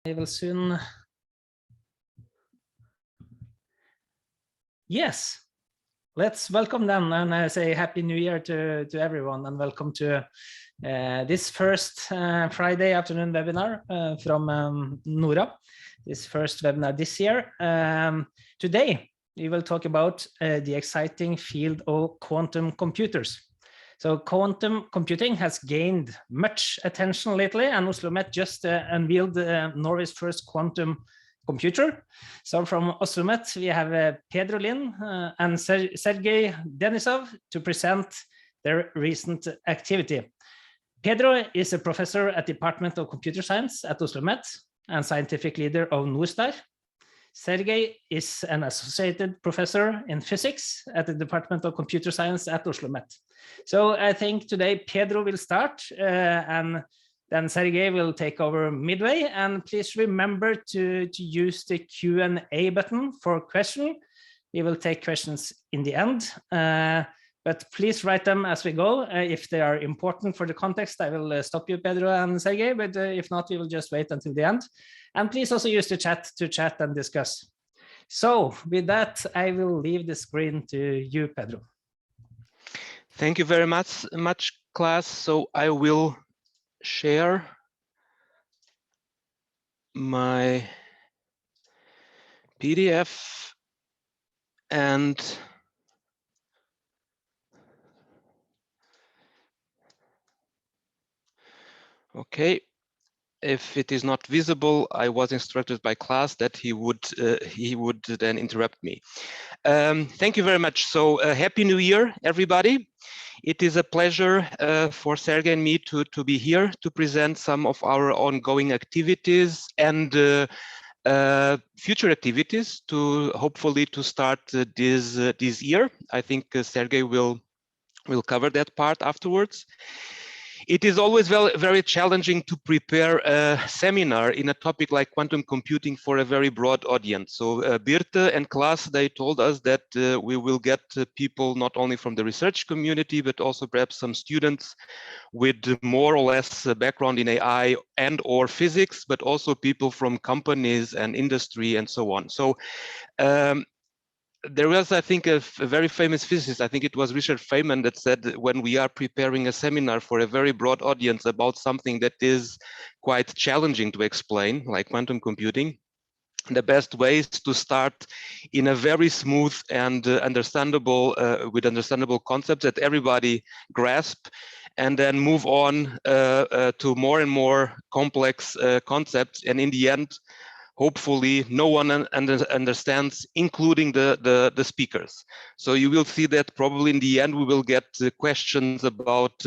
I will soon. Yes, let's welcome them and say Happy New Year to everyone, and welcome to this first Friday afternoon webinar from NORA, this first webinar this year. Today, we will talk about the exciting field of quantum computers. So quantum computing has gained much attention lately, and OsloMet just unveiled Norway's first quantum computer. So from OsloMet, we have Pedro Lin and Sergey Denisov to present their recent activity. Pedro is a professor at the Department of Computer Science at OsloMet and scientific leader of NordSTAR. Sergey is an associated professor in physics at the Department of Computer Science at OsloMet. So I think today Pedro will start and then Sergey will take over midway. And please remember to use the Q&A button for questions. We will take questions in the end, but please write them as we go. If they are important for the context, I will stop you, Pedro and Sergey, but if not, we will just wait until the end. And please also use the chat to chat and discuss. So with that, I will leave the screen to you, Pedro. Thank you very much, class. So I will share my PDF and okay. If it is not visible, I was instructed by class that he would then interrupt me. Thank you very much. So Happy New Year, everybody. It is a pleasure for Sergey and me to be here to present some of our ongoing activities and future activities to hopefully to start this year. I think Sergey will cover that part afterwards. It is always very challenging to prepare a seminar in a topic like quantum computing for a very broad audience. So Birte and Klaas, they told us that we will get people not only from the research community, but also perhaps some students with more or less background in AI and or physics, but also people from companies and industry and so on. So there was, I think, a very famous physicist, I think it was Richard Feynman, that said that when we are preparing a seminar for a very broad audience about something that is quite challenging to explain, like quantum computing, the best way is to start in a very smooth and understandable, with understandable concepts that everybody grasp, and then move on to more and more complex concepts. And in the end, hopefully no one understands, including the speakers. So you will see that probably in the end we will get questions about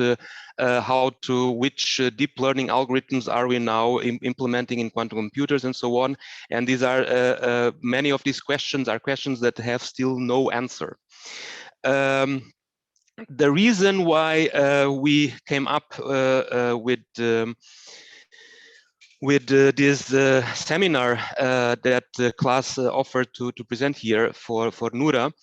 which deep learning algorithms are we now implementing in quantum computers and so on. And these are many of these questions are questions that have still no answer. The reason why we came up with this seminar that class offered to present here for NORA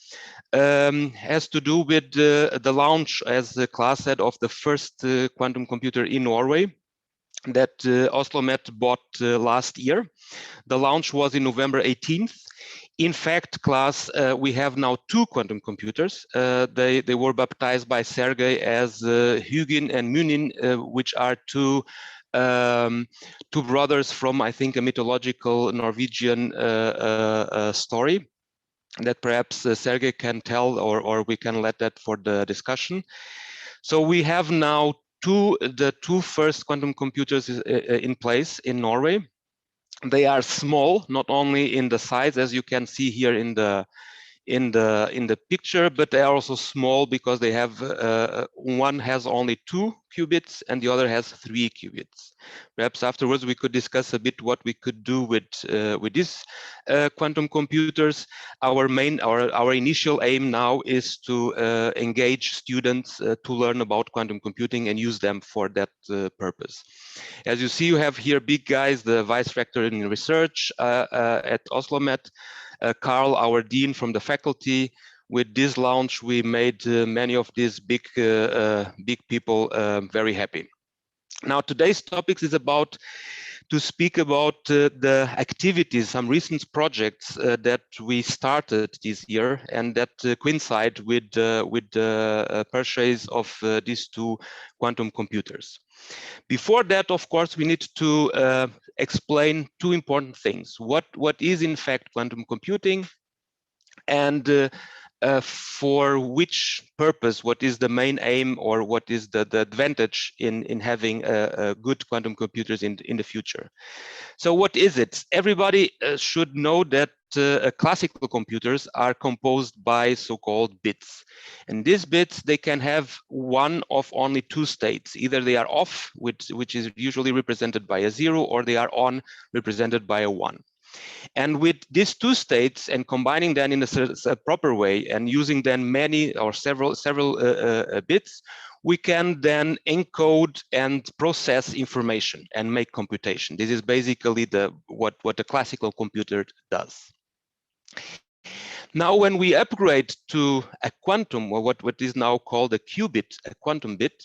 has to do with the launch, as the class said, of the first quantum computer in Norway that OsloMet bought last year. The launch was in November 18th. In fact, class, we have now two quantum computers. They were baptized by Sergey as Hugin and Munin, which are two brothers from, I think, a mythological Norwegian story that perhaps Sergey can tell, or we can let that for the discussion. So we have now the two first quantum computers in place in Norway. They are small, not only in the size, as you can see here in the picture, but they are also small because they have one has only 2 qubits and the other has 3 qubits. Perhaps afterwards we could discuss a bit what we could do with these quantum computers. Our initial aim now is to engage students to learn about quantum computing and use them for that purpose. As you see, you have here big guys, the vice rector in research at OsloMet, Carl, our dean from the faculty. With this launch, we made many of these big people very happy. Now, today's topic is about to speak about the activities, some recent projects that we started this year and that coincide with the purchase of these two quantum computers. Before that, of course, we need to explain two important things. What is in fact quantum computing, and for which purpose, what is the main aim, or what is the advantage in having good quantum computers in the future. So what is it? Everybody should know that classical computers are composed by so-called bits. And these bits, they can have one of only two states. Either they are off, which is usually represented by a 0, or they are on, represented by a 1. And with these two states, and combining them in a proper way, and using then many or several bits, we can then encode and process information and make computation. This is basically what a classical computer does. Now, when we upgrade to a quantum, or what is now called a qubit, a quantum bit,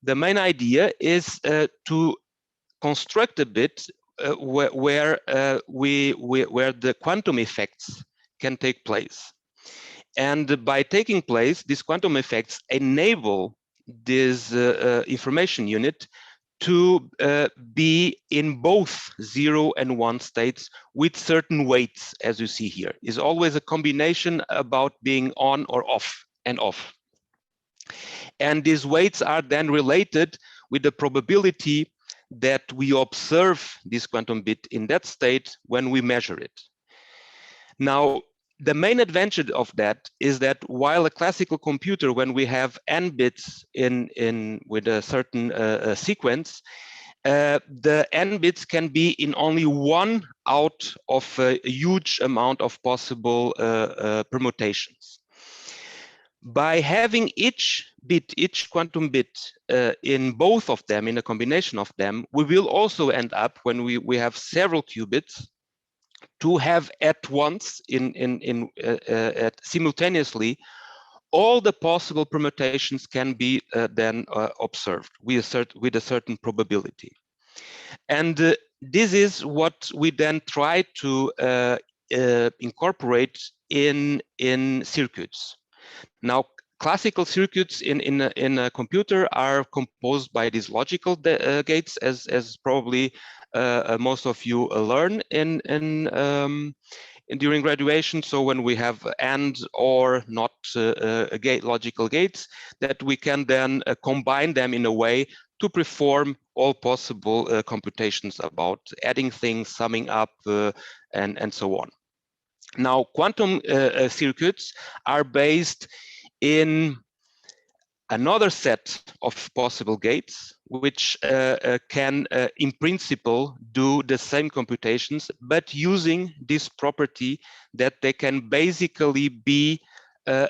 the main idea is to construct a bit where the quantum effects can take place. And by taking place, these quantum effects enable this information unit to be in both 0 and 1 states with certain weights, as you see here. Is always a combination about being on or off and off. And these weights are then related with the probability that we observe this quantum bit in that state when we measure it. Now, the main advantage of that is that while a classical computer, when we have n bits with a certain sequence, the n bits can be in only one out of a huge amount of possible permutations. By having each quantum bit in both of them, in a combination of them, we will also end up, when we have several qubits, to have at once, simultaneously, all the possible permutations can be then observed with a certain probability. And this is what we then try to incorporate in circuits. Now, classical circuits in a computer are composed by these logical gates, as probably most of you learn during graduation. So when we have and or not logical gates, that we can then combine them in a way to perform all possible computations about adding things, summing up, and so on. Now, quantum circuits are based in another set of possible gates, which can, in principle, do the same computations, but using this property that they can basically be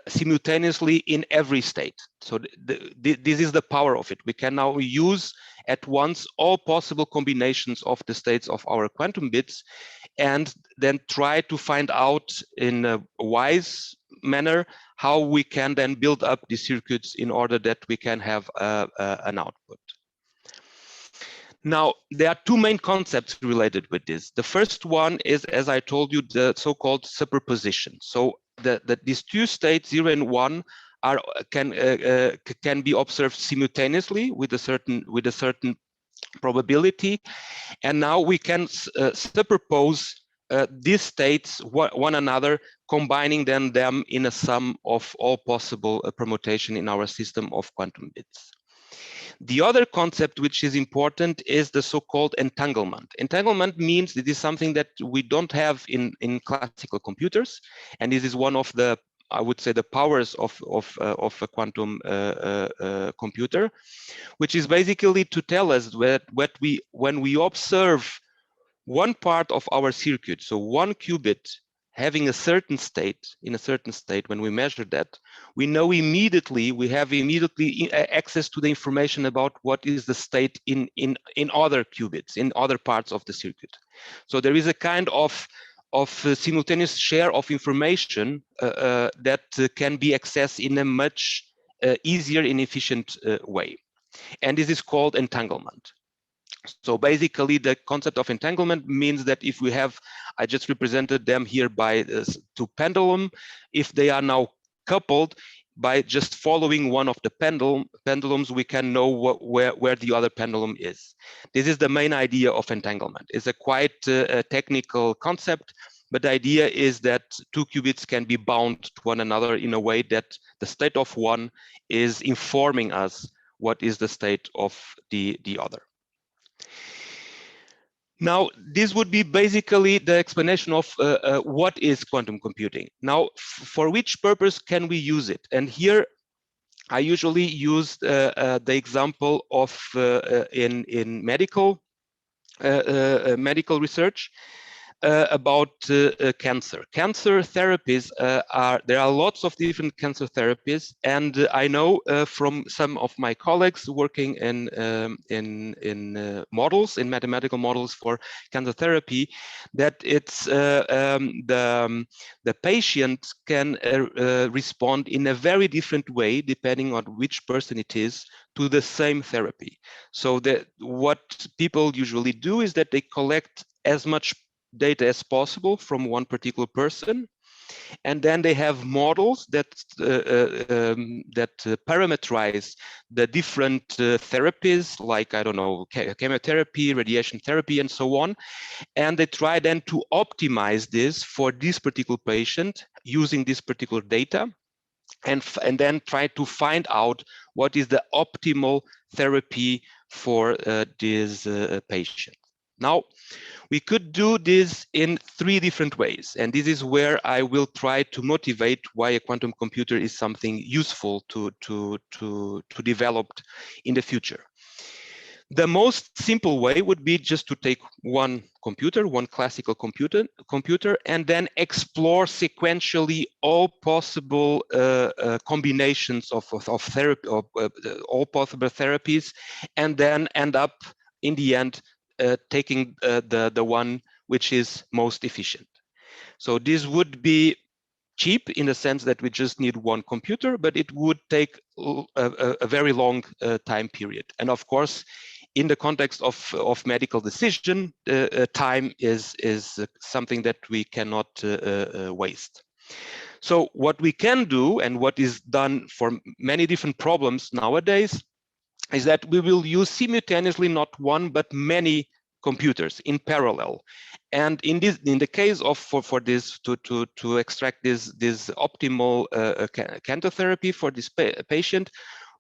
simultaneously in every state. So this is the power of it. We can now use at once all possible combinations of the states of our quantum bits, and then try to find out in a wise manner how we can then build up the circuits in order that we can have an output. Now, there are two main concepts related with this. The first one is, as I told you, the so-called superposition. So these two states, 0 and 1, can be observed simultaneously with a certain probability, and now we can superpose these states one another, combining them in a sum of all possible permutation in our system of quantum bits. The other concept which is important is the so-called entanglement. Entanglement means this is something that we don't have in classical computers, and this is one of the, I would say, the powers of a quantum computer, which is basically to tell us that when we observe one part of our circuit, so one qubit having a certain state, in a certain state, when we measure that, we know immediately, we have immediately access to the information about what is the state in other qubits, in other parts of the circuit. So there is a kind of simultaneous share of information that can be accessed in a much easier and efficient way. And this is called entanglement. So basically, the concept of entanglement means that if we have, I just represented them here by two pendulum, if they are now coupled, by just following one of the pendulums, we can know where the other pendulum is. This is the main idea of entanglement. It's a quite technical concept, but the idea is that two qubits can be bound to one another in a way that the state of one is informing us what is the state of the other. Now, this would be basically the explanation of what is quantum computing. Now, for which purpose can we use it? And here, I usually use the example of in medical research about cancer. Cancer therapies there are lots of different cancer therapies, and I know from some of my colleagues working in models, in mathematical models for cancer therapy, that it's the patient can respond in a very different way depending on which person it is to the same therapy. So what people usually do is that they collect as much data as possible from one particular person, and then they have models that parameterize the different therapies, like, I don't know, chemotherapy, radiation therapy, and so on, and they try then to optimize this for this particular patient using this particular data, and then try to find out what is the optimal therapy for this patient. Now, we could do this in 3 different ways, and this is where I will try to motivate why a quantum computer is something useful to develop in the future. The most simple way would be just to take one computer, one classical computer, and then explore sequentially all possible combinations of therapy, all possible therapies, and then end up in the end taking the one which is most efficient. So this would be cheap in the sense that we just need one computer, but it would take a very long time period. And of course, in the context of medical decision, time is something that we cannot waste. So what we can do, and what is done for many different problems nowadays, is that we will use simultaneously not one but many computers in parallel. And in the case of for this to extract this optimal cancer therapy for this patient,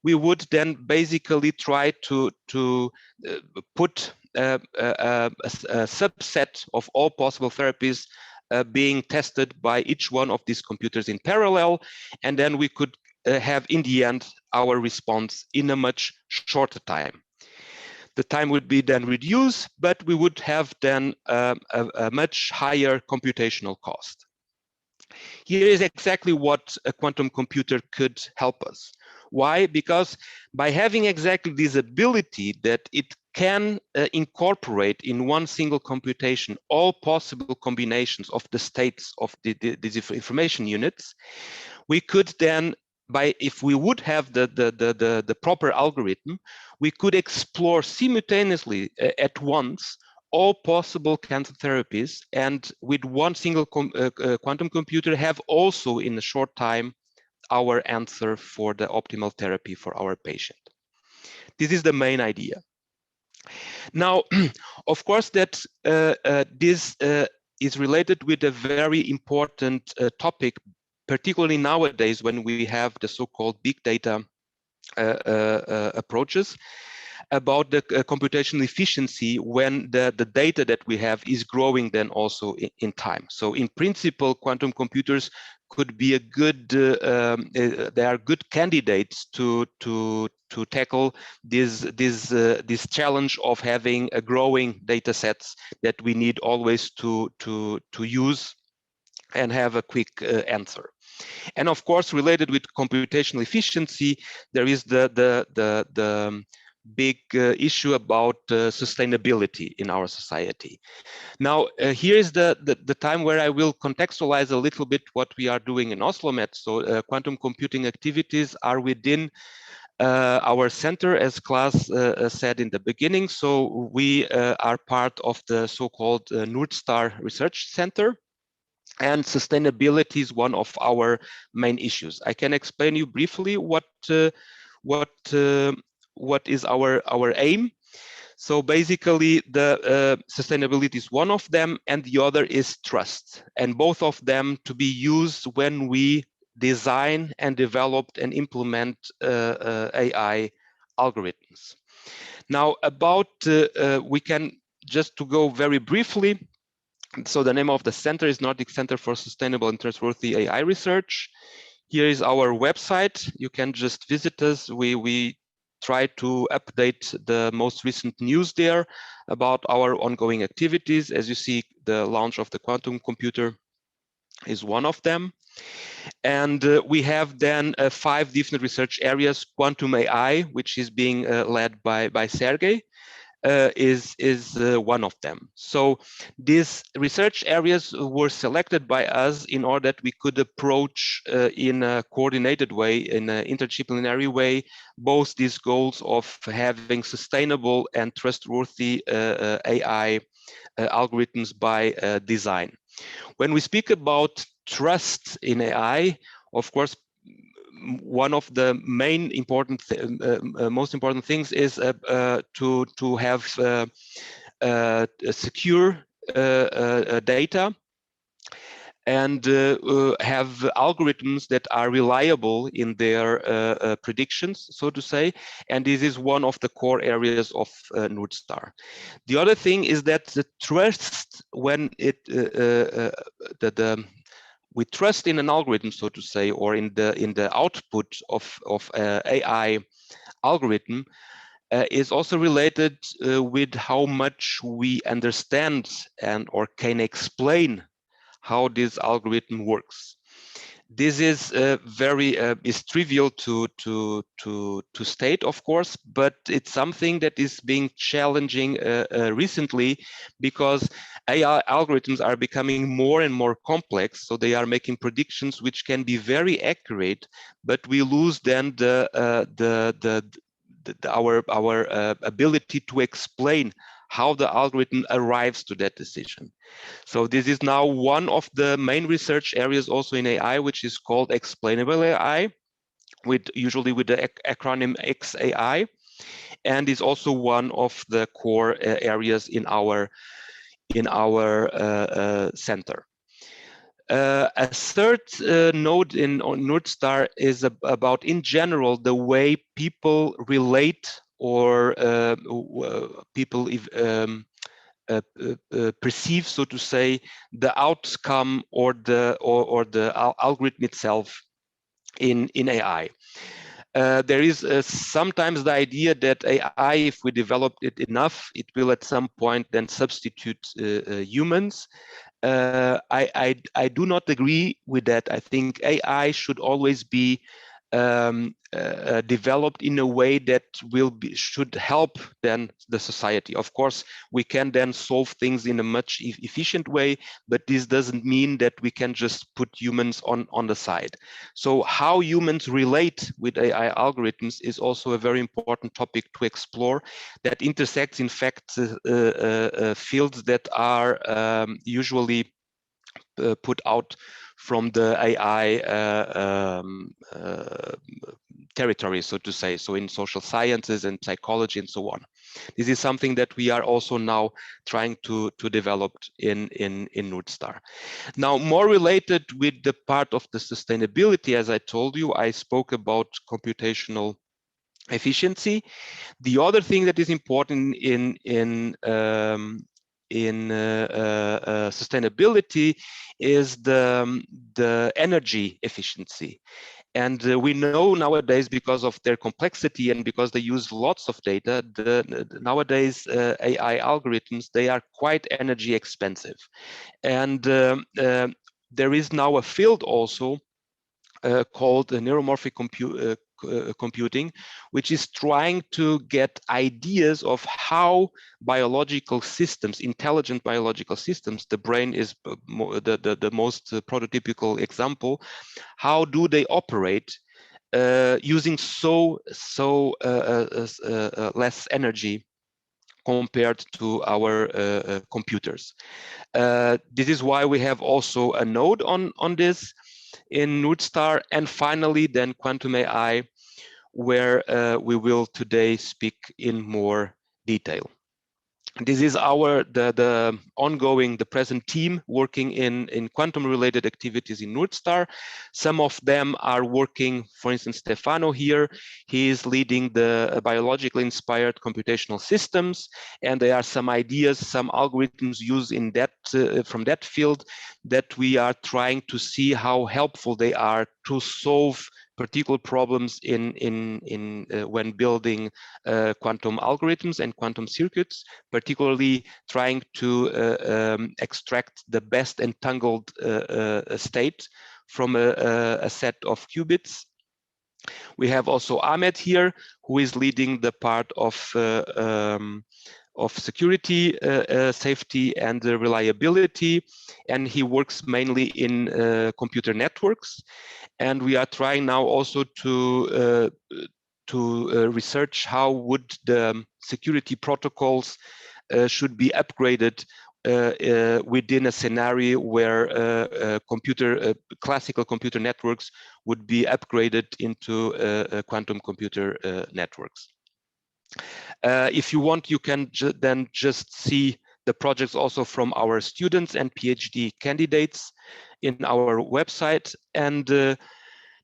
we would then basically try to put a subset of all possible therapies being tested by each one of these computers in parallel, and then we could have in the end our response in a much shorter time. The time would be then reduced, but we would have then a much higher computational cost. Here is exactly what a quantum computer could help us. Why? Because by having exactly this ability that it can incorporate in one single computation all possible combinations of the states of these information units, we could then, if we would have the proper algorithm, we could explore simultaneously at once all possible cancer therapies, and with one single quantum computer have also in a short time our answer for the optimal therapy for our patient. This is the main idea. Now, of course, that this is related with a very important topic, particularly nowadays when we have the so-called big data approaches, about the computational efficiency when the data that we have is growing then also in time. So in principle, quantum computers could be a good, they are good candidates to tackle this challenge of having a growing data sets that we need always to use and have a quick answer. And of course, related with computational efficiency, there is the big issue about sustainability in our society. Now, here is the time where I will contextualize a little bit what we are doing in OsloMet. So quantum computing activities are within our center, as Klaas said in the beginning. So we are part of the so-called NordSTAR Research Center, and sustainability is one of our main issues. I can explain you briefly what is our aim. So basically, the sustainability is one of them, and the other is trust. And both of them to be used when we design and develop and implement AI algorithms. Now, about we can just to go very briefly. So the name of the center is Nordic Center for Sustainable and Trustworthy AI Research. Here is our website. You can just visit us. We try to update the most recent news there about our ongoing activities. As you see, the launch of the quantum computer is one of them. And we have then 5 different research areas. Quantum AI, which is being led by Sergey, is one of them. So these research areas were selected by us in order that we could approach in a coordinated way, in an interdisciplinary way, both these goals of having sustainable and trustworthy AI algorithms by design. When we speak about trust in AI, of course, one of the main important, most important things is to have secure data and have algorithms that are reliable in their predictions, so to say. And this is one of the core areas of NordSTAR. The other thing is that the trust, when it we trust in an algorithm, so to say, or in the output of AI algorithm, is also related with how much we understand and or can explain how this algorithm works. This is very is trivial to state, of course, but it's something that is being challenging recently, because AI algorithms are becoming more and more complex. So they are making predictions which can be very accurate, but we lose then our ability to explain how the algorithm arrives to that decision. So this is now one of the main research areas also in AI, which is called explainable AI, usually with the acronym XAI, and is also one of the core areas in our center. A third node in NordSTAR is about, in general, the way people relate or people perceive, so to say, the outcome or the algorithm itself in AI. There is sometimes the idea that AI, if we develop it enough, it will at some point then substitute humans. I do not agree with that. I think AI should always be developed in a way that should help then the society. Of course, we can then solve things in a much efficient way, but this doesn't mean that we can just put humans on the side. So how humans relate with AI algorithms is also a very important topic to explore, that intersects, in fact, fields that are usually put out from the AI territory, so to say, so in social sciences and psychology and so on. This is something that we are also now trying to develop in NordSTAR. Now, more related with the part of the sustainability, as I told you, I spoke about computational efficiency. The other thing that is important in sustainability is the energy efficiency. And we know nowadays, because of their complexity and because they use lots of data, nowadays AI algorithms, they are quite energy expensive. And there is now a field also called neuromorphic computing, which is trying to get ideas of how biological systems, intelligent biological systems, the brain is the most prototypical example, how do they operate using less energy compared to our computers. This is why we have also a node on this in NordSTAR, and finally then quantum AI, where we will today speak in more detail. This is the ongoing, the present team working in quantum related activities in NordSTAR. Some of them are working, for instance, Stefano here, he is leading the biologically inspired computational systems, and there are some ideas, some algorithms used in that from that field that we are trying to see how helpful they are to solve particular problems when building quantum algorithms and quantum circuits, particularly trying to extract the best entangled state from a set of qubits. We have also Ahmed here, who is leading the part of security, safety, and reliability, and he works mainly in computer networks. And we are trying now also to research how would the security protocols should be upgraded within a scenario where classical computer networks would be upgraded into quantum computer networks. If you want, you can then just see the projects also from our students and PhD candidates in our website. And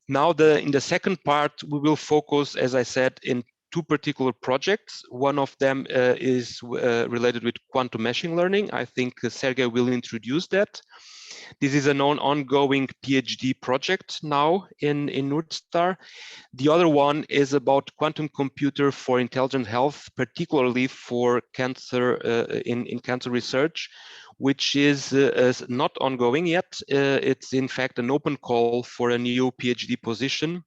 now in the second part, we will focus, as I said, in two particular projects. One of them is related with quantum machine learning. I think Sergey will introduce that. This is an ongoing PhD project now in NordSTAR. The other one is about quantum computer for intelligent health, particularly for cancer in cancer research, which is not ongoing yet. It's in fact an open call for a new PhD position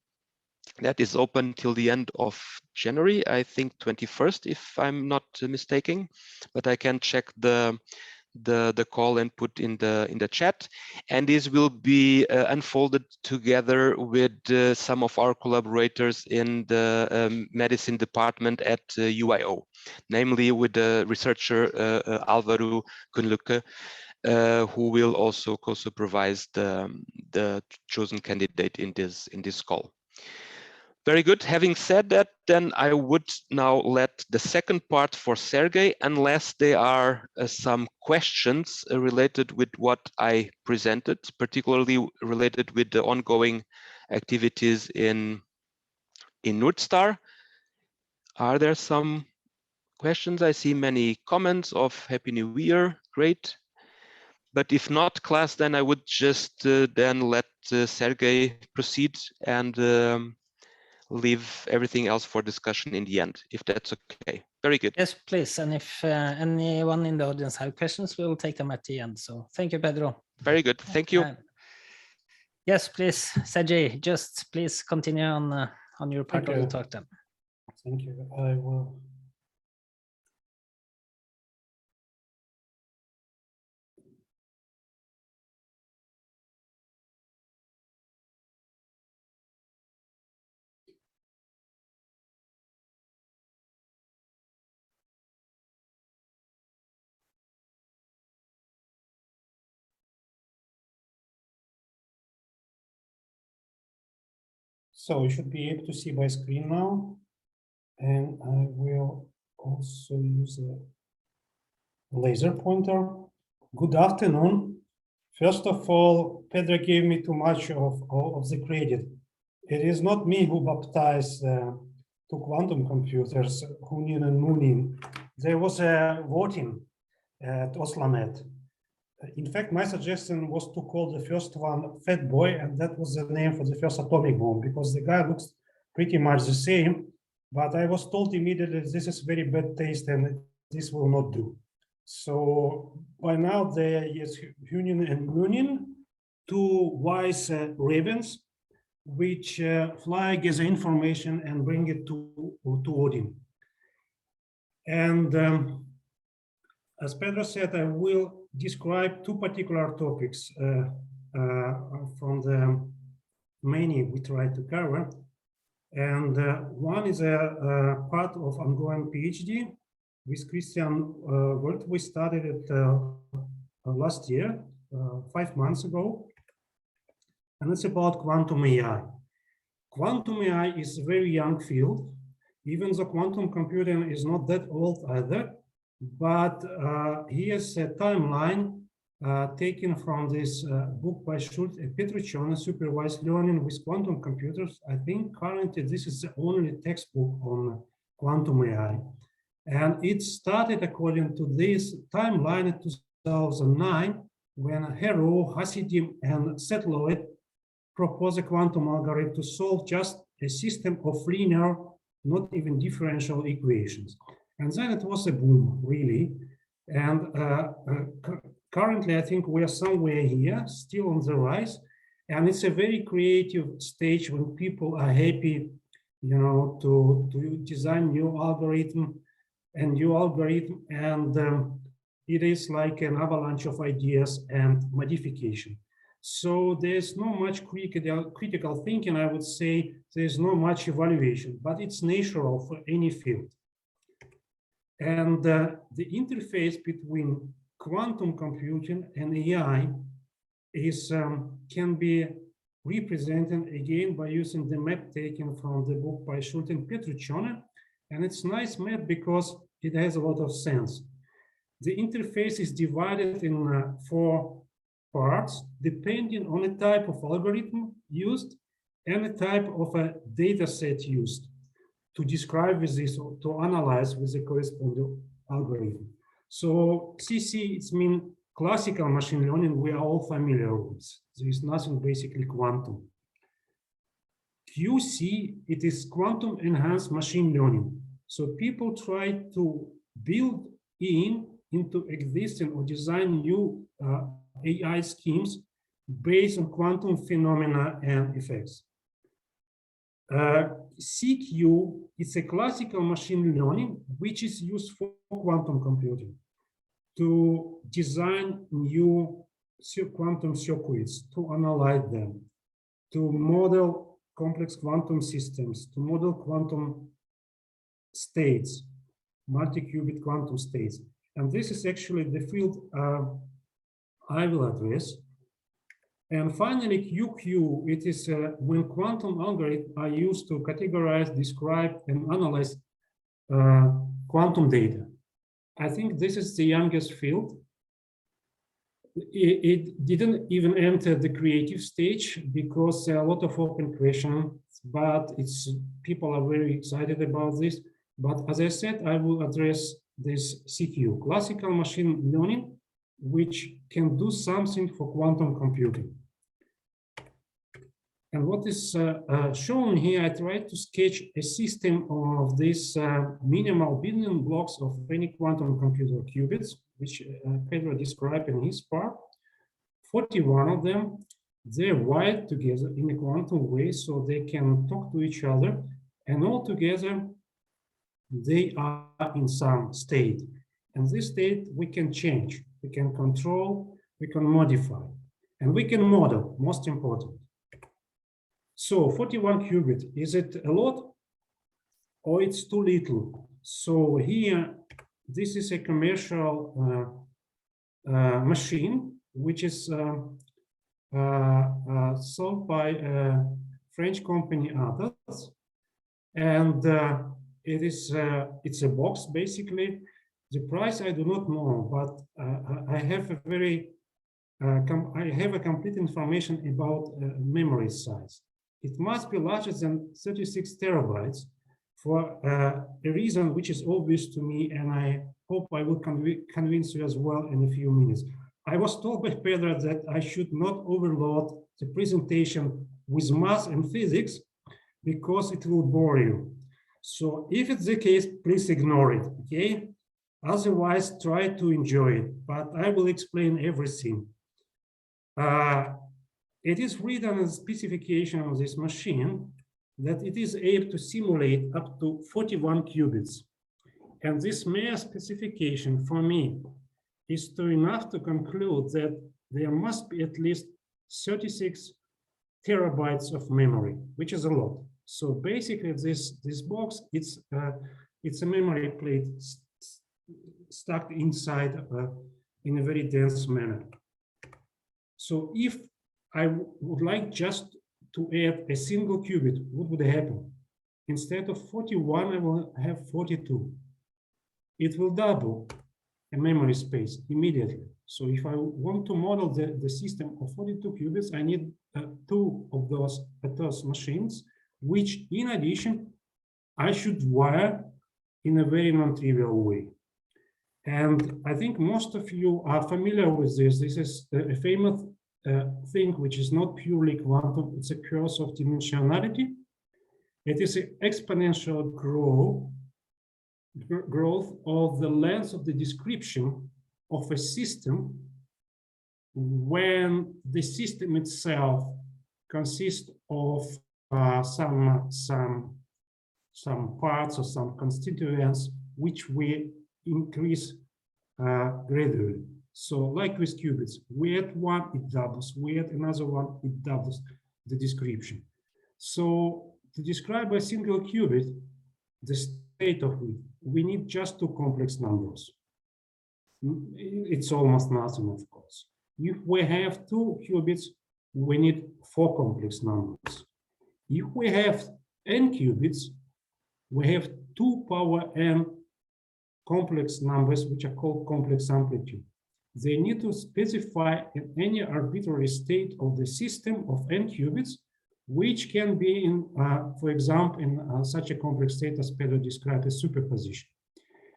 that is open till the end of January, I think 21st, if I'm not mistaken, but I can check the call and put in the chat. And this will be unfolded together with some of our collaborators in the medicine department at UIO, namely with the researcher Alvaro Kunluke, who will also co-supervise the chosen candidate in this call. Very good. Having said that, then I would now let the second part for Sergey, unless there are some questions related with what I presented, particularly related with the ongoing activities in NordSTAR. Are there some questions? I see many comments of Happy New Year. Great. But if not, class, then I would just then let Sergey proceed and leave everything else for discussion in the end, if that's okay. Very good. Yes, please. And if anyone in the audience have questions, we'll take them at the end. So thank you, Pedro. Very good. Thank you. Yes, please, Sergey, just please continue on your part of the talk then. Thank you. I will. So you should be able to see my screen now, and I will also use a laser pointer. Good afternoon. First of all, Pedro gave me too much of the credit. It is not me who baptized two quantum computers, Hunin and Munin. There was a voting at OsloMet. In fact, my suggestion was to call the first one Fat Boy, and that was the name for the first atomic bomb, because the guy looks pretty much the same. But I was told immediately this is very bad taste and this will not do. So by now there is Hunin and Munin, two wise ravens, which fly, gather information, and bring it to Odin. And as Pedro said, I will describe two particular topics from the many we try to cover. And one is a part of ongoing PhD with Christian Wert. We started it last year, 5 months ago, and it's about quantum AI. Quantum AI is a very young field, even though quantum computing is not that old either. But here's a timeline taken from this book by Schultz and Petruccione, Supervised Learning with Quantum Computers. I think currently this is the only textbook on quantum AI. And it started according to this timeline in 2009, when Hero, Hasidim, and Settloid proposed a quantum algorithm to solve just a system of linear, not even differential equations. And then it was a boom, really. And currently, I think we are somewhere here, still on the rise. And it's a very creative stage when people are happy, you know, to design new algorithm. And it is like an avalanche of ideas and modification. So there's not much critical thinking, I would say. There's not much evaluation, but it's natural for any field. And the interface between quantum computing and AI is can be represented again by using the map taken from the book by Schultz and Petruccione. And it's a nice map because it has a lot of sense. The interface is divided in 4 parts, depending on the type of algorithm used and the type of a data set used to describe with this or to analyze with the corresponding algorithm. So CC, it's mean classical machine learning, we are all familiar with. There is nothing basically quantum. QC, it is quantum enhanced machine learning. So people try to build into existing or design new AI schemes based on quantum phenomena and effects. CQ is a classical machine learning which is used for quantum computing to design new quantum circuits, to analyze them, to model complex quantum systems, to model quantum states, multi-qubit quantum states. And this is actually the field I will address. And finally, QQ, it is when quantum algorithms are used to categorize, describe, and analyze quantum data. I think this is the youngest field. It didn't even enter the creative stage because there are a lot of open questions, but people are very excited about this. But as I said, I will address this CQ, classical machine learning, which can do something for quantum computing. And what is shown here, I tried to sketch a system of these minimal building blocks of any quantum computer qubits, which Pedro described in his part. 41 of them, they're wired together in a quantum way so they can talk to each other, and all together they are in some state. And this state we can change, we can control, we can modify, and we can model, most important. So 41 qubit, is it a lot or it's too little? So here, this is a commercial machine, which is sold by a French company, Atos. And it's a box, basically. The price I do not know, but I have a complete information about memory size. It must be larger than 36 terabytes for a reason which is obvious to me, and I hope I will convince you as well in a few minutes. I was told by Pedro that I should not overload the presentation with math and physics because it will bore you. So if it's the case, please ignore it, okay? Otherwise, try to enjoy it, but I will explain everything. It is written in the specification of this machine that it is able to simulate up to 41 qubits. And this mere specification for me is enough to conclude that there must be at least 36 terabytes of memory, which is a lot. So basically, this box, it's a memory plate stuck inside in a very dense manner. So if I would like just to add a single qubit, what would happen? Instead of 41, I will have 42. It will double a memory space immediately. So if I want to model the system of 42 qubits, I need two of those machines, which in addition, I should wire in a very non-trivial way. And I think most of you are familiar with this. This is a famous thing which is not purely quantum. It's a curse of dimensionality. It is an exponential growth of the length of the description of a system when the system itself consists of some parts or some constituents which we increase gradually. So like with qubits, we add one, it doubles. We add another one, it doubles the description. So to describe a single qubit, the state of it, we need just two complex numbers. It's almost nothing, of course. If we have two qubits, we need four complex numbers. If we have n qubits, we have 2 power n complex numbers, which are called complex amplitude. They need to specify in any arbitrary state of the system of n qubits, which can be in, for example, in such a complex state as Pedro described as superposition.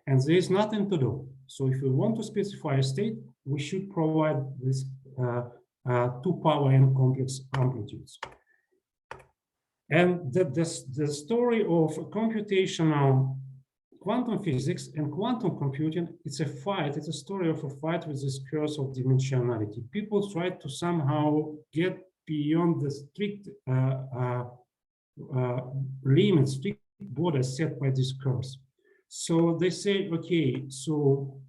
And there is nothing to do. So if we want to specify a state, we should provide this 2 power n complex amplitudes. And the story of computational quantum physics and quantum computing, it's a fight. It's a story of a fight with this curse of dimensionality. People try to somehow get beyond the strict limits, strict borders set by this curse. So they say, okay, so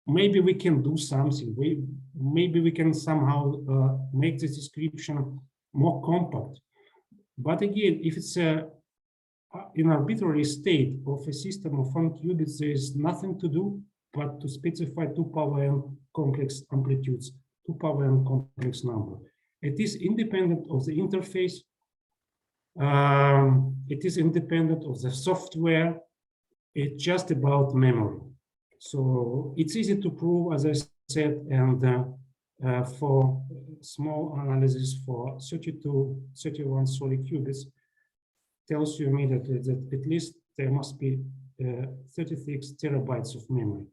maybe we can do something. Maybe we can somehow make this description more compact. But again, if it's an arbitrary state of a system of 1 qubits, there is nothing to do but to specify 2 power n complex amplitudes, 2 power n complex number. It is independent of the interface. It is independent of the software. It's just about memory. So it's easy to prove, as I said, and for small analysis for 31 solid qubits tells you immediately that at least there must be 36 terabytes of memory.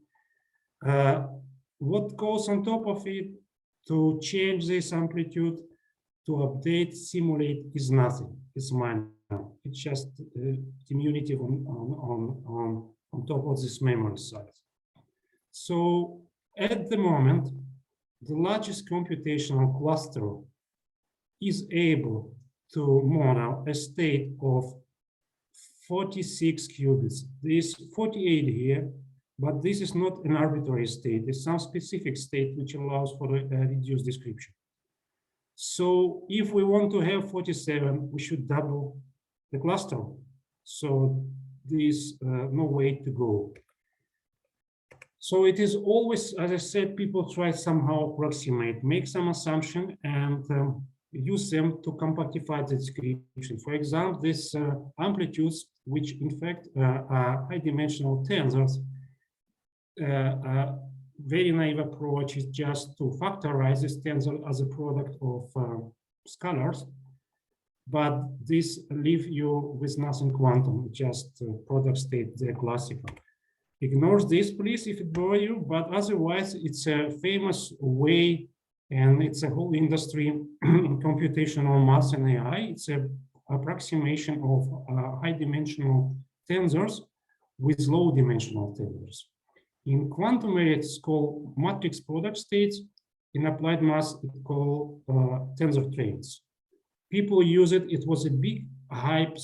What goes on top of it to change this amplitude, to update, simulate is nothing. It's minor. It's just diminutive on top of this memory size. So at the moment, the largest computational cluster is able to model a state of 46 qubits. There is 48 here, but this is not an arbitrary state. It's some specific state which allows for a reduced description. So if we want to have 47, we should double the cluster. So there is no way to go. So it is always, as I said, people try somehow approximate, make some assumption and use them to compactify the description. For example, these amplitudes, which in fact are high-dimensional tensors, very naive approach is just to factorize this tensor as a product of scalars, but this leaves you with nothing quantum, just product state, they're classical. Ignores this, please, if it bores you, but otherwise it's a famous way, and it's a whole industry in computational math and AI. It's an approximation of high-dimensional tensors with low-dimensional tensors. In quantum area, it's called matrix product states. In applied math, it's called tensor trains. People use it. It was a big hype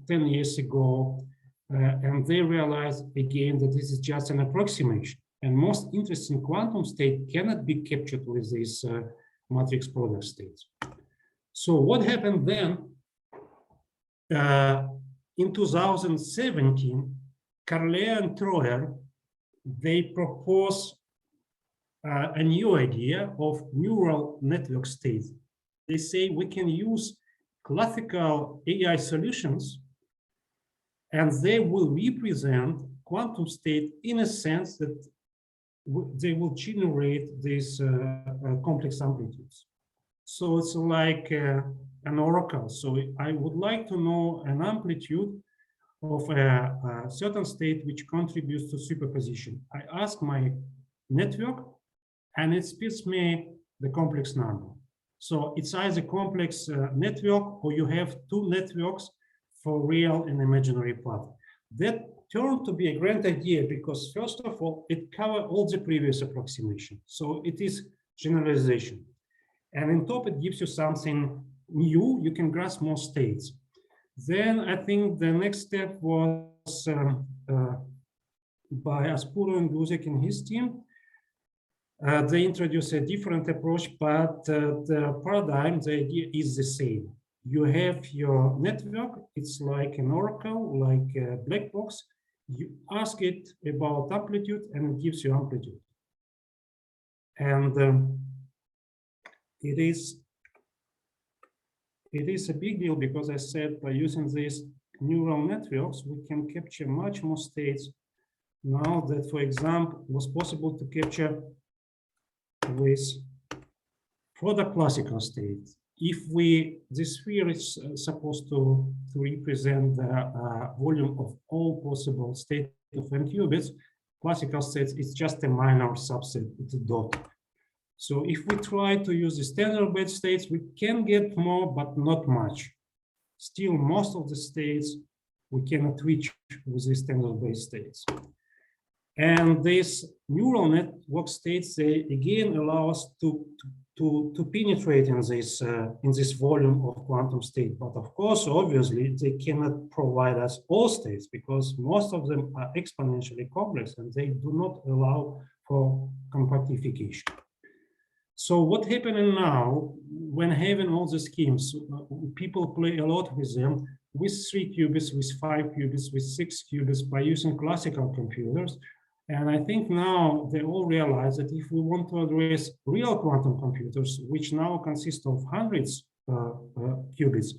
10 years ago. And they realized again that this is just an approximation. And most interesting quantum state cannot be captured with these matrix product states. So what happened then? in 2017, Carlea and Troyer, they propose a new idea of neural network states. They say we can use classical AI solutions and they will represent quantum state in a sense that they will generate these complex amplitudes. So it's like an oracle. So I would like to know an amplitude of a certain state which contributes to superposition. I ask my network and it spits me the complex number. So it's either complex network or you have two networks for real and imaginary part. That turned to be a grand idea because first of all, it covers all the previous approximation. So it is generalization. And on top, it gives you something new. You can grasp more states. Then I think the next step was by Aspuro and Guzek and his team. They introduced a different approach, but the paradigm, the idea is the same. You have your network. It's like an oracle, like a black box. You ask it about amplitude and it gives you amplitude. And it is a big deal because I said by using these neural networks, we can capture much more states now that, for example, was possible to capture with product classical states. If this sphere is supposed to represent the volume of all possible states of n qubits, classical states is just a minor subset, it's a dot. So if we try to use the standard-based states, we can get more, but not much. Still, most of the states we cannot reach with the standard-based states. And these neural network states, they again allow us to penetrate in this volume of quantum state. But of course, obviously, they cannot provide us all states because most of them are exponentially complex and they do not allow for compactification. So what happening now when having all the schemes, people play a lot with them, with 3 qubits, with 5 qubits, with 6 qubits by using classical computers. And I think now they all realize that if we want to address real quantum computers, which now consist of hundreds of qubits,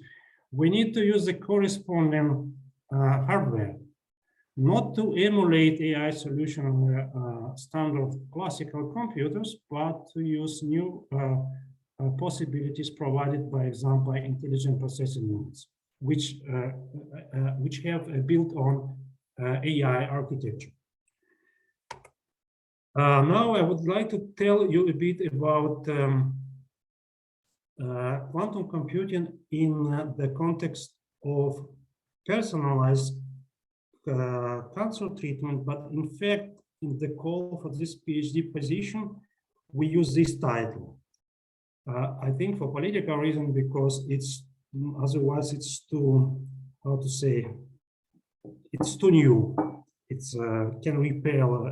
we need to use the corresponding hardware, not to emulate AI solution on standard classical computers, but to use new possibilities provided, by example, by intelligent processing units, which have built on AI architecture. Now I would like to tell you a bit about quantum computing in the context of personalized cancer treatment, but in fact, in the call for this PhD position, we use this title. I think for political reason, because it's otherwise it's too, how to say, it's too new. It's can repel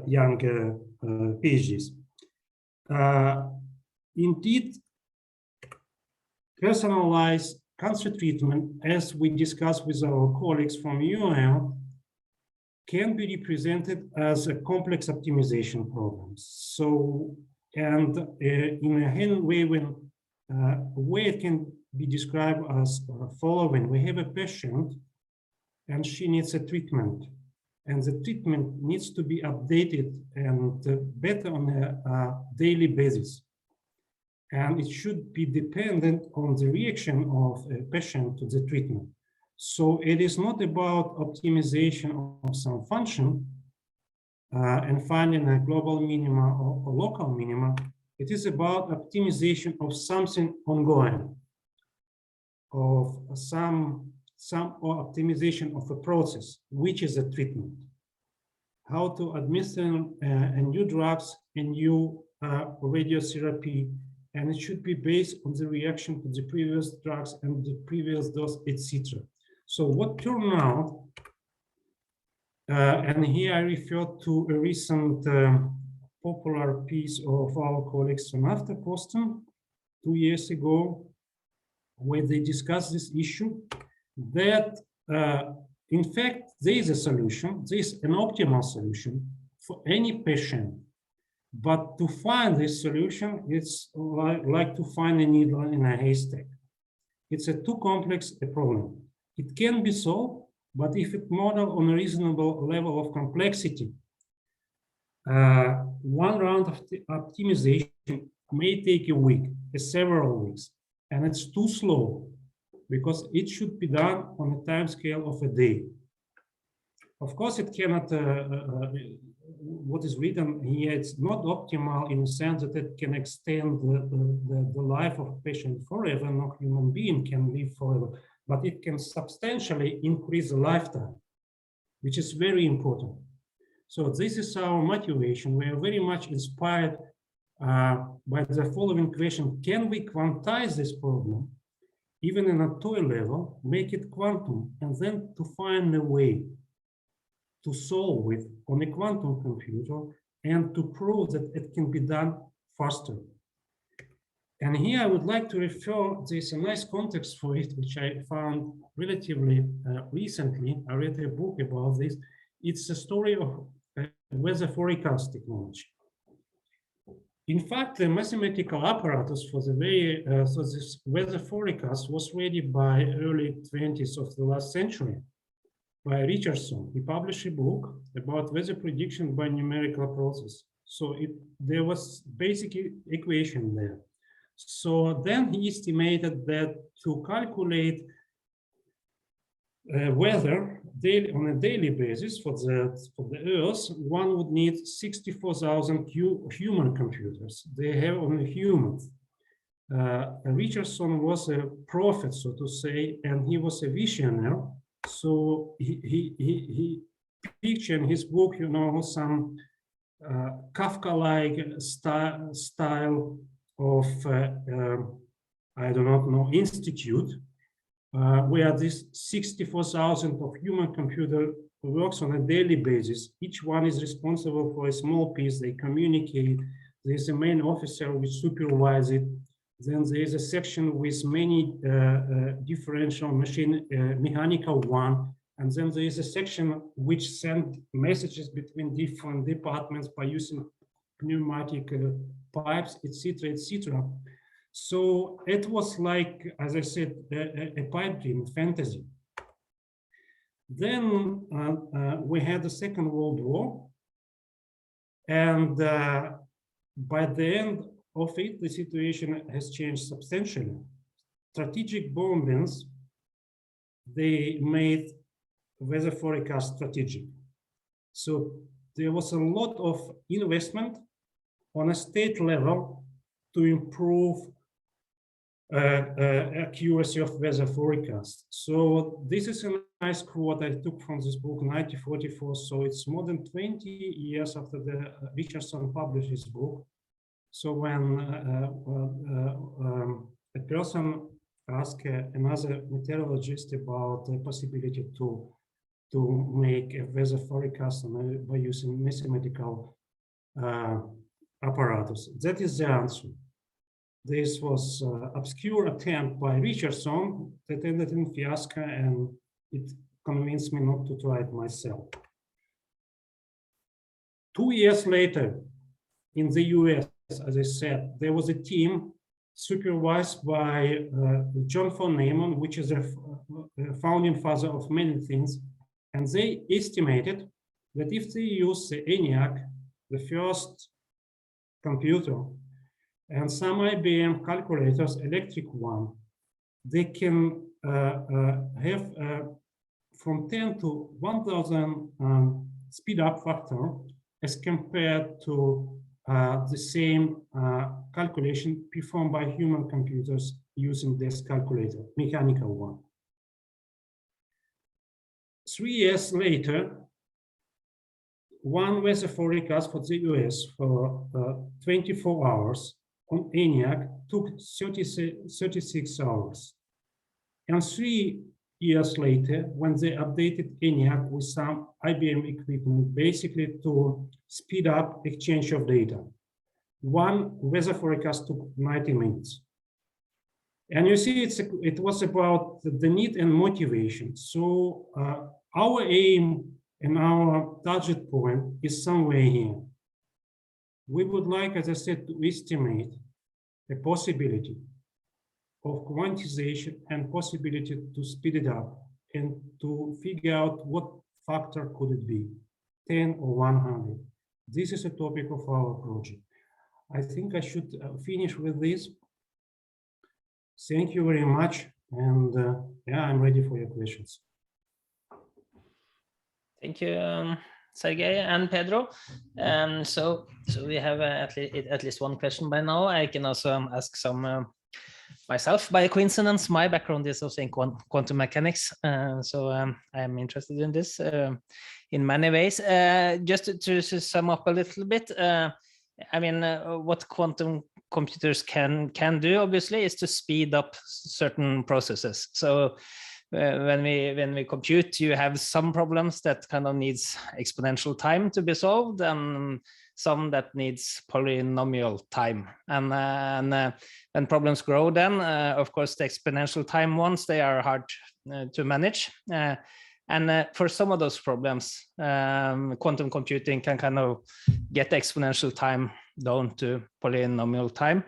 young PhDs. Indeed, personalized cancer treatment, as we discussed with our colleagues from UL, can be represented as a complex optimization problem. So, and in a hand-waving way, it can be described as following. We have a patient and she needs a treatment. And the treatment needs to be updated and better on a daily basis. And it should be dependent on the reaction of a patient to the treatment. So it is not about optimization of some function and finding a global minima or local minima. It is about optimization of something ongoing, of some or optimization of a process, which is a treatment. How to administer a new drugs, a new radiotherapy, and it should be based on the reaction to the previous drugs and the previous dose, etc. So what turned out, and here I refer to a recent popular piece of our colleagues from After Boston 2 years ago, where they discuss this issue, that in fact, there is a solution, there is an optimal solution for any patient. But to find this solution, it's like to find a needle in a haystack. It's too complex a problem. It can be solved, but if it modeled on a reasonable level of complexity, one round of optimization may take a week, several weeks, and it's too slow because it should be done on a time scale of a day. Of course, it cannot, what is written here, it's not optimal in the sense that it can extend the life of a patient forever. No human being can live forever, but it can substantially increase the lifetime, which is very important. So this is our motivation. We are very much inspired by the following question: can we quantize this problem, even in a toy level, make it quantum, and then to find a way to solve it on a quantum computer and to prove that it can be done faster? And here I would like to refer, there's a nice context for it, which I found relatively recently. I read a book about this. It's a story of weather forecast technology. In fact, the mathematical apparatus for the very, so this weather forecast was ready by early 20s of the last century by Richardson. He published a book about weather prediction by numerical process. So there was basic equation there. So then he estimated that to calculate weather on a daily basis for the Earth, one would need 64,000 human computers. They have only humans. Richardson was a prophet, so to say, and he was a visionary. So he pictured in his book, you know, some Kafka-like style of, I do not know, institute, where this 64,000 of human computer works on a daily basis. Each one is responsible for a small piece. They communicate. There's a main officer which supervises it. Then there is a section with many differential mechanical one. And then there is a section which sends messages between different departments by using pneumatic pipes, etc., etc. So it was like, as I said, a pipe dream, fantasy. Then we had the Second World War. And by the end of it, the situation has changed substantially. Strategic bombings, they made weather forecast strategic. So there was a lot of investment on a state level to improve accuracy of weather forecast. So this is a nice quote I took from this book, 1944. So it's more than 20 years after the Richardson published his book. So when a person asked another meteorologist about the possibility to make a weather forecast by using mathematical apparatus, that is the answer. This was an obscure attempt by Richardson that ended in fiasco, and it convinced me not to try it myself. 2 years later, in the US, as I said, there was a team supervised by John von Neumann, which is a founding father of many things. And they estimated that if they use the ENIAC, the first computer, and some IBM calculators, electric one, they can have from 10 to 1,000 speed up factor as compared to the same calculation performed by human computers using this calculator, mechanical one. 3 years later, one weather forecast for the US for 24 hours on ENIAC took 36 hours. And 3 years later, when they updated ENIAC with some IBM equipment, basically to speed up exchange of data, one weather forecast took 90 minutes. And you see, it was about the need and motivation. So our aim and our target point is somewhere here. We would like, as I said, to estimate the possibility of quantization and possibility to speed it up and to figure out what factor could it be, 10 or 100. This is a topic of our project. I think I should finish with this. Thank you very much. And yeah, I'm ready for your questions. Thank you, Sergey and Pedro. So we have at least one question by now. I can also ask some myself. By coincidence, my background is also in quantum mechanics, so I'm interested in this in many ways. Just to sum up a little bit, I mean, what quantum computers can do, obviously, is to speed up certain processes. So when we compute, you have some problems that kind of needs exponential time to be solved, and some that needs polynomial time. And when problems grow, then of course the exponential time ones, they are hard to manage. And for some of those problems, quantum computing can kind of get exponential time down to polynomial time.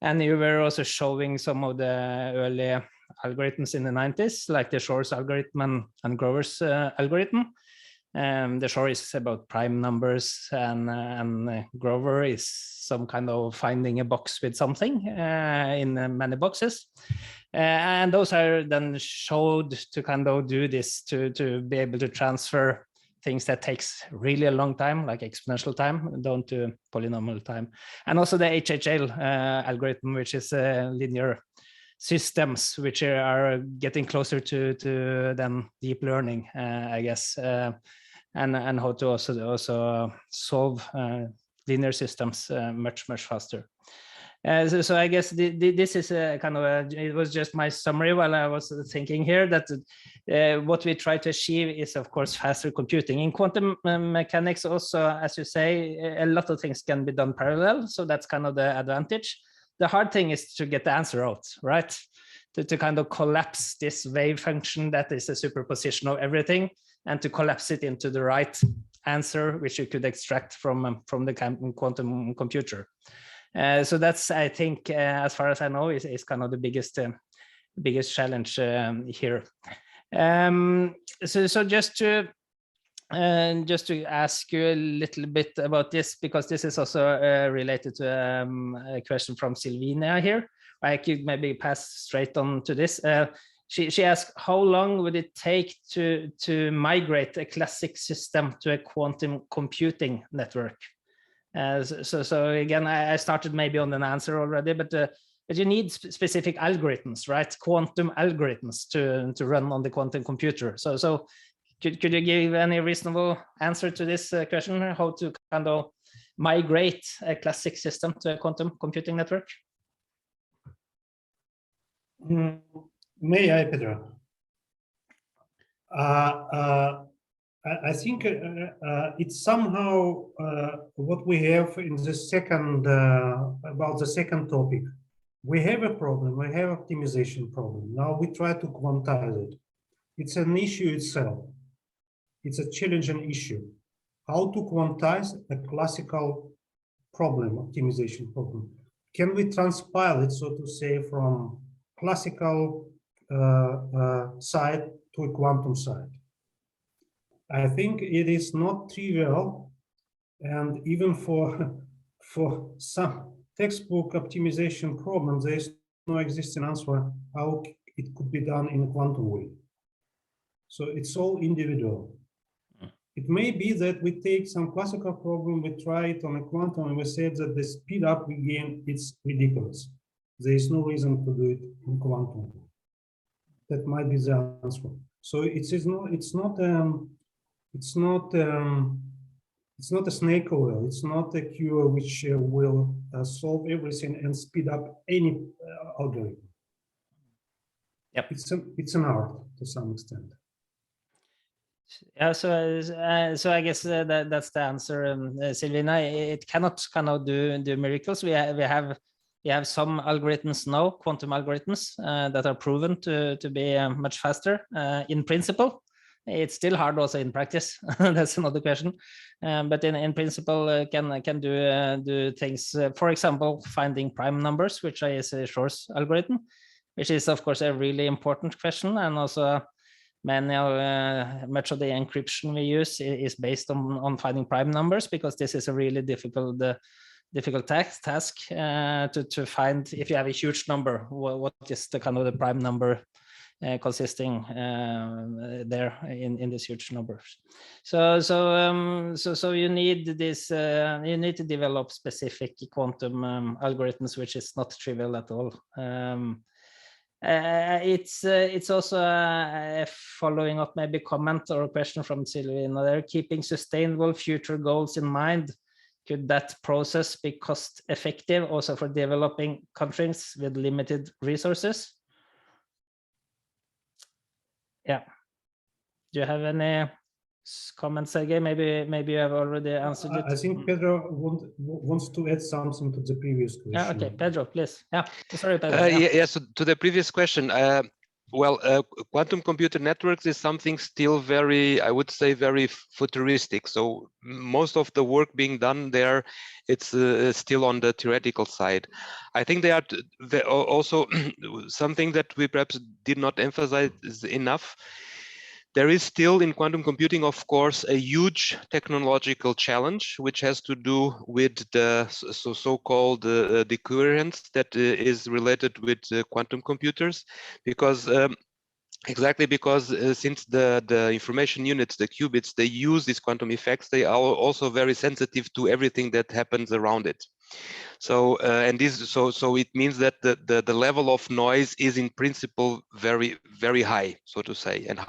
And you were also showing some of the early algorithms in the 90s, like the Shor's algorithm and Grover's algorithm. The Shor is about prime numbers, and Grover is some kind of finding a box with something in many boxes. And those are then showed to kind of do this, to be able to transfer things that takes really a long time, like exponential time, down to polynomial time. And also the HHL algorithm, which is linear systems, which are getting closer to then deep learning, I guess, and how to also solve linear systems much faster. So I guess this is a kind of it was just my summary while I was thinking here, that what we try to achieve is, of course, faster computing. In quantum mechanics also, as you say, a lot of things can be done parallel, so that's kind of the advantage. The hard thing is to get the answer out, right? To kind of collapse this wave function that is a superposition of everything, and to collapse it into the right answer, which you could extract from the quantum computer. So that's, I think, as far as I know, is kind of the biggest challenge here. So just to ask you a little bit about this, because this is also related to a question from Silvina here. I could maybe pass straight on to this. She asked, how long would it take to migrate a classic system to a quantum computing network? So again, I started maybe on an answer already, but you need specific algorithms, right? Quantum algorithms to run on the quantum computer. So could you give any reasonable answer to this question? How to kind of migrate a classic system to a quantum computing network? May I, Pedro? I think it's somehow what we have in the second, about the second topic. We have a problem, we have optimization problem. Now we try to quantize it. It's an issue itself. It's a challenging issue. How to quantize a classical problem, optimization problem? Can we transpile it, so to say, from classical side to a quantum side? I think it is not trivial, and even for some textbook optimization problems, there is no existing answer how it could be done in a quantum way. So it's all individual. It may be that we take some classical problem, we try it on a quantum, and we say that the speed up we gain, it's ridiculous. There is no reason to do it in quantum. That might be the answer. So it's not a snake oil. It's not a cure which will solve everything and speed up any algorithm. Yep. It's an art to some extent. Yeah, so I guess that's the answer, Silvina. It cannot kind of do miracles. We have we have some algorithms now, quantum algorithms, that are proven to be much faster in principle. It's still hard also in practice. That's another question. But in principle, can do things. For example, finding prime numbers, which is a Shor's algorithm, which is of course a really important question, and also much of the encryption we use is based on finding prime numbers, because this is a really difficult task to find. If you have a huge number, what is the kind of the prime number consisting there in these huge numbers. So you need this. You need to develop specific quantum algorithms, which is not trivial at all. It's also following up maybe comment or a question from Sylvie. They're keeping sustainable future goals in mind. Could that process be cost effective also for developing countries with limited resources? Yeah. Do you have any comments, Sergey? Maybe you have already answered it. I think Pedro wants to add something to the previous question. Yeah, okay, Pedro, please. Yeah, sorry, Pedro. Yeah, so to the previous question, quantum computer networks is something still very, I would say, very futuristic. So most of the work being done there, it's still on the theoretical side. I think they are also something that we perhaps did not emphasize enough. There is still in quantum computing, of course, a huge technological challenge, which has to do with the so-called decoherence that is related with quantum computers, because since the information units, the qubits, they use these quantum effects, they are also very sensitive to everything that happens around it. So so it means that the level of noise is in principle very, very high, so to say. And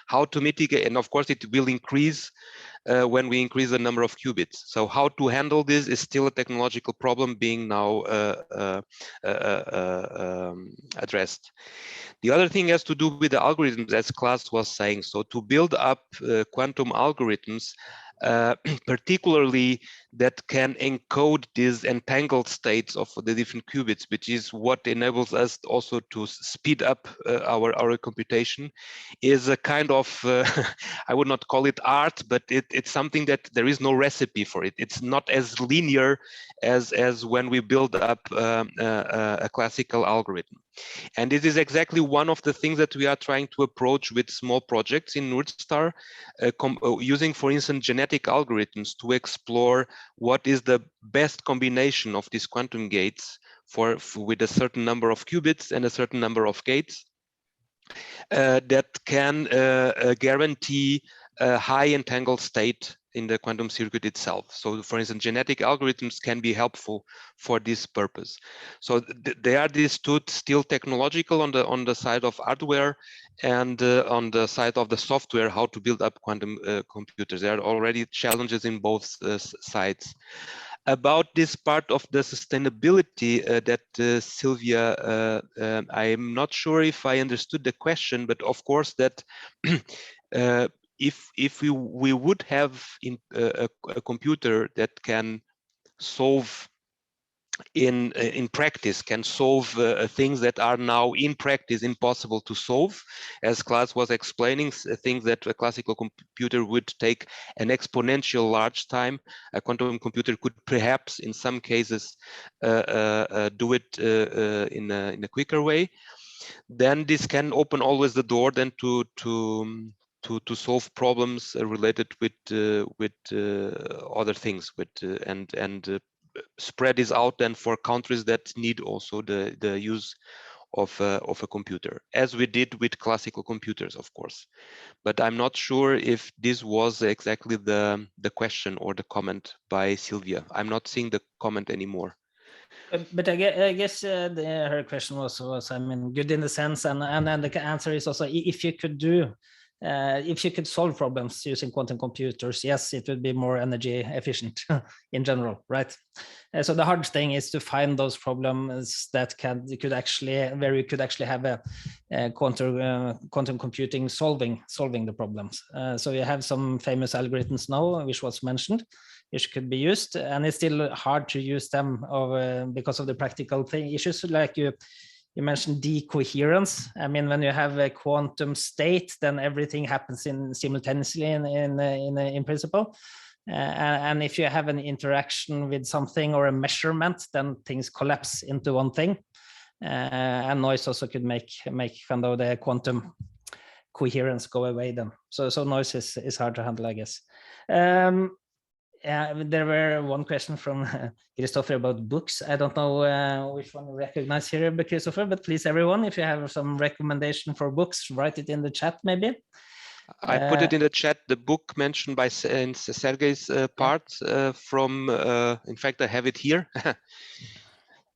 how to mitigate, and of course it will increase when we increase the number of qubits. So how to handle this is still a technological problem being now addressed. The other thing has to do with the algorithms, as Klaas was saying. So to build up quantum algorithms, particularly that can encode these entangled states of the different qubits, which is what enables us also to speed up our computation, is a kind of, I would not call it art, but it's something that there is no recipe for it. It's not as linear as when we build up a classical algorithm. And this is exactly one of the things that we are trying to approach with small projects in NordSTAR, using, for instance, genetic algorithms to explore what is the best combination of these quantum gates with a certain number of qubits and a certain number of gates that can guarantee a high entangled state in the quantum circuit itself. So, for instance, genetic algorithms can be helpful for this purpose. So they are these two still technological on the side of hardware, and on the side of the software, how to build up quantum computers. There are already challenges in both sides. About this part of the sustainability that Sylvia, I'm not sure if I understood the question, but of course that if we would have a computer that can solve in practice, can solve things that are now in practice impossible to solve, as Klaas was explaining, things that a classical computer would take an exponential large time, a quantum computer could perhaps in some cases do it in a quicker way. Then this can open always the door then to solve problems related with other things, and spread this out then for countries that need also the use of a computer, as we did with classical computers, of course. But I'm not sure if this was exactly the question or the comment by Sylvia. I'm not seeing the comment anymore. But I guess her question was I mean, good in the sense, and then the answer is also, if you could do if you could solve problems using quantum computers, yes, it would be more energy efficient in general, right? So the hard thing is to find those problems that could actually have a quantum computing solving the problems. So you have some famous algorithms now, which was mentioned, which could be used, and it's still hard to use them because of the practical issues, like you mentioned decoherence. I mean, when you have a quantum state, then everything happens simultaneously in principle. And if you have an interaction with something or a measurement, then things collapse into one thing. And noise also could make kind of the quantum coherence go away then. So noise is hard to handle, I guess. There were one question from Christopher about books. I don't know which one you recognize here, but Christopher, but please, everyone, if you have some recommendation for books, write it in the chat maybe. I put it in the chat, the book mentioned by Sergey's part from, in fact, I have it here.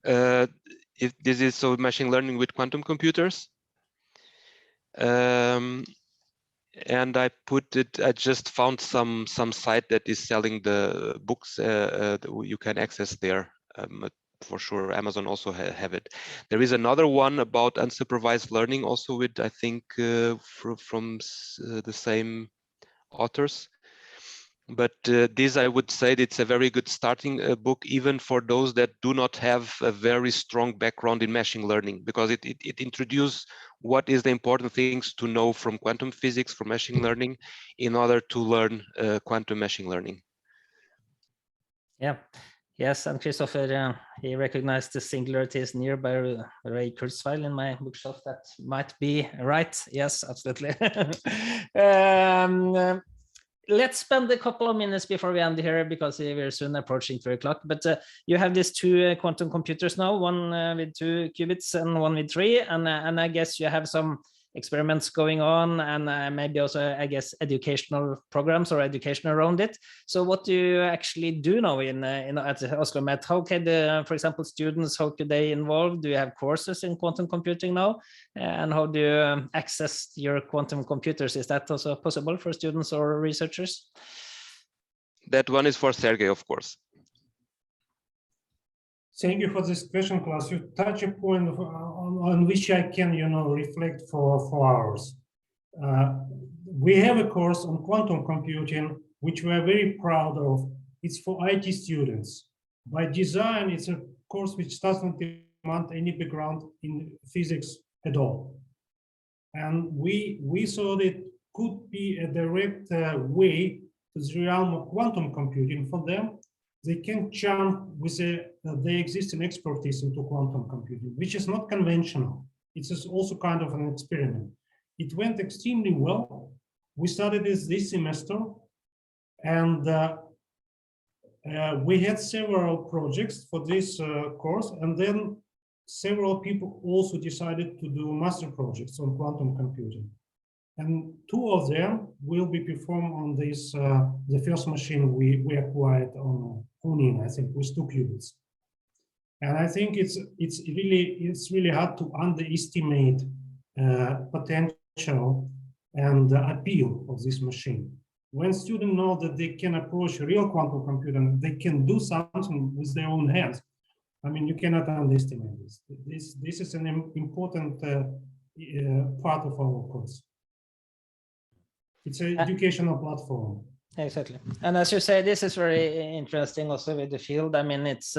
If this is so machine learning with quantum computers. And I put it, I just found some site that is selling the books that you can access there. For sure, Amazon also have it. There is another one about unsupervised learning, also with, I think, from the same authors. But this, I would say, it's a very good starting book, even for those that do not have a very strong background in machine learning, because it introduces what is the important things to know from quantum physics, from machine learning, in order to learn quantum machine learning. Yeah. Yes, and Christopher, he recognized the singularity is nearby Ray Kurzweil in my bookshelf. That might be right. Yes, absolutely. Let's spend a couple of minutes before we end here, because we're soon approaching 3 o'clock. But you have these 2 quantum computers now, one with 2 qubits and one with 3, and I guess you have some experiments going on, and maybe also, I guess, educational programs or education around it. So what do you actually do now at OsloMet? How can for example, students, how could they involve? Do you have courses in quantum computing now? And how do you access your quantum computers? Is that also possible for students or researchers? That one is for Sergey, of course. Thank you for this question, Klaus. You touch a point on which I can, reflect for hours. We have a course on quantum computing, which we are very proud of. It's for IT students. By design, it's a course which doesn't demand any background in physics at all. And we thought it could be a direct way to the realm of quantum computing for them. They can jump with their existing expertise into quantum computing, which is not conventional. It's also kind of an experiment. It went extremely well. We started this semester, and we had several projects for this course, and then several people also decided to do master projects on quantum computing. And 2 of them will be performed on this, the first machine we acquired on Hunin, I think, with 2 qubits. And I think it's really hard to underestimate potential and appeal of this machine. When students know that they can approach a real quantum computer, and they can do something with their own hands, I mean, you cannot underestimate this. This is an important part of our course. It's an educational platform. Exactly. And as you say, this is very interesting also with the field. I mean, it's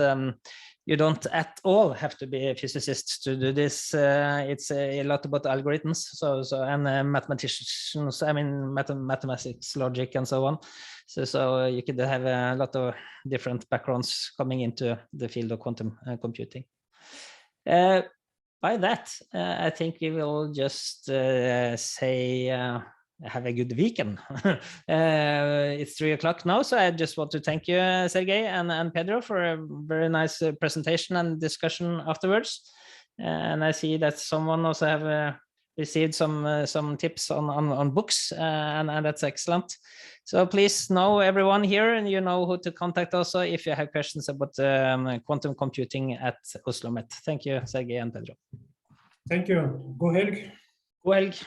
you don't at all have to be a physicist to do this. It's a lot about algorithms, and mathematicians. I mean, mathematics, logic, and so on. So you could have a lot of different backgrounds coming into the field of quantum computing. By that, I think we will just say. Have a good weekend. It's 3 o'clock now, so I just want to thank you, Sergey and Pedro, for a very nice presentation and discussion afterwards. And I see that someone also have received some tips on books, and that's excellent. So please know everyone here, and you know who to contact also if you have questions about quantum computing at OsloMet. Thank you, Sergey and Pedro. Thank you. Go Helg. Go Helg.